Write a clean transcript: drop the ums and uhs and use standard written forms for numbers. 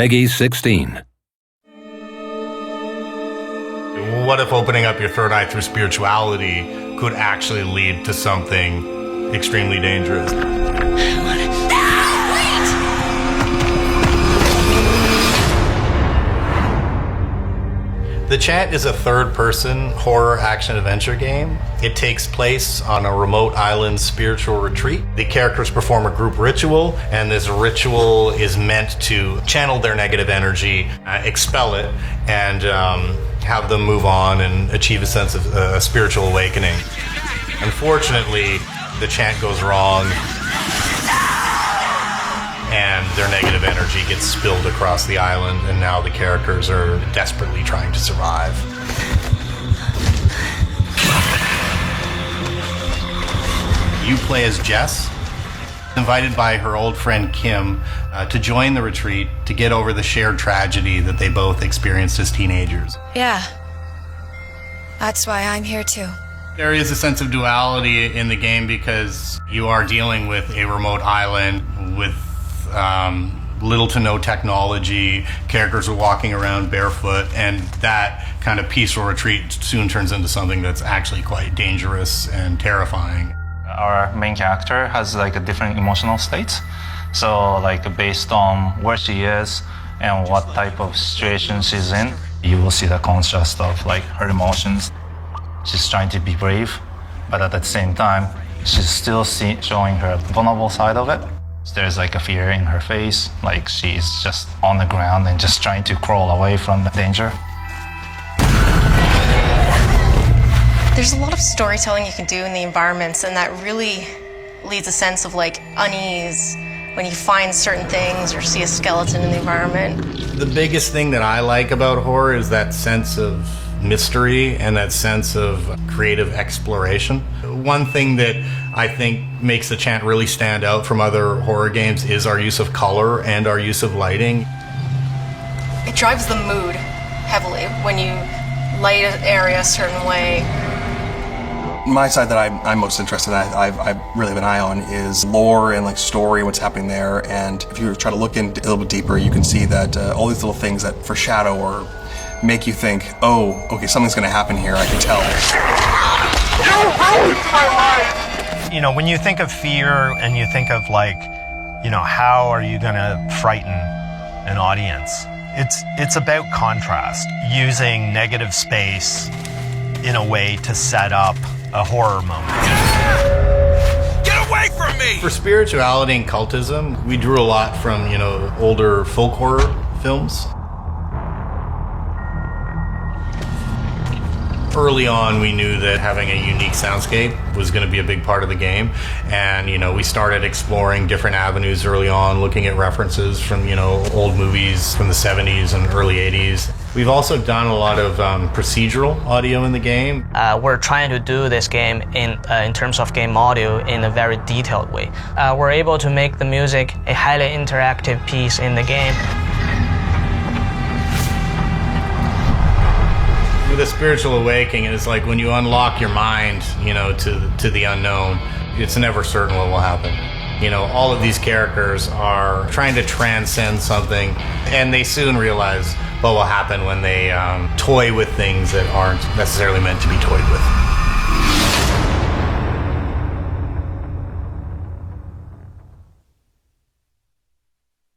Peggy 16. What if opening up your third eye through spirituality could actually lead to something extremely dangerous? The Chant is a third-person horror action-adventure game. It takes place on a remote island spiritual retreat. The characters perform a group ritual, and this ritual is meant to channel their negative energy, expel it, and have them move on and achieve a sense of spiritual awakening. Unfortunately, the chant goes wrong, and their negative energy gets spilled across the island, and now the characters are desperately trying to survive. You play as Jess, invited by her old friend Kim to join the retreat to get over the shared tragedy that they both experienced as teenagers. Yeah, that's why I'm here too. There is a sense of duality in the game because you are dealing with a remote island with little to no technology. Characters are walking around barefoot, and that kind of peaceful retreat soon turns into something that's actually quite dangerous and terrifying. Our main character has like a different emotional states. So like based on where she is and what type of situation she's in, you will see the contrast of like her emotions. She's trying to be brave, but at the same time, she's still showing her vulnerable side of it. There's like a fear in her face, like she's just on the ground and just trying to crawl away from the danger. There's a lot of storytelling you can do in the environments, and that really leads a sense of like unease when you find certain things or see a skeleton in the environment. The biggest thing that I like about horror is that sense of mystery and that sense of creative exploration. One thing that I think makes the Chant really stand out from other horror games is our use of color and our use of lighting. It drives the mood heavily when you light an area a certain way. My side that I'm most interested in, I really have an eye on, is lore and like story, what's happening there. And if you try to look in a little bit deeper, you can see that all these little things that foreshadow or make you think, oh, okay, something's going to happen here. I can tell. You know, when you think of fear and you think of like, you know, how are you going to frighten an audience? It's about contrast, using negative space in a way to set up a horror moment. Get away from me! For spirituality and cultism, we drew a lot from, you know, older folk horror films. Early on, we knew that having a unique soundscape was going to be a big part of the game. And, you know, we started exploring different avenues early on, looking at references from, you know, old movies from the 70s and early 80s. We've also done a lot of procedural audio in the game. We're trying to do this game in terms of game audio in a very detailed way. We're able to make the music a highly interactive piece in the game. With a spiritual awakening, it's like when you unlock your mind, you know, to the unknown, it's never certain what will happen. You know, all of these characters are trying to transcend something, and they soon realize what will happen when they toy with things that aren't necessarily meant to be toyed with.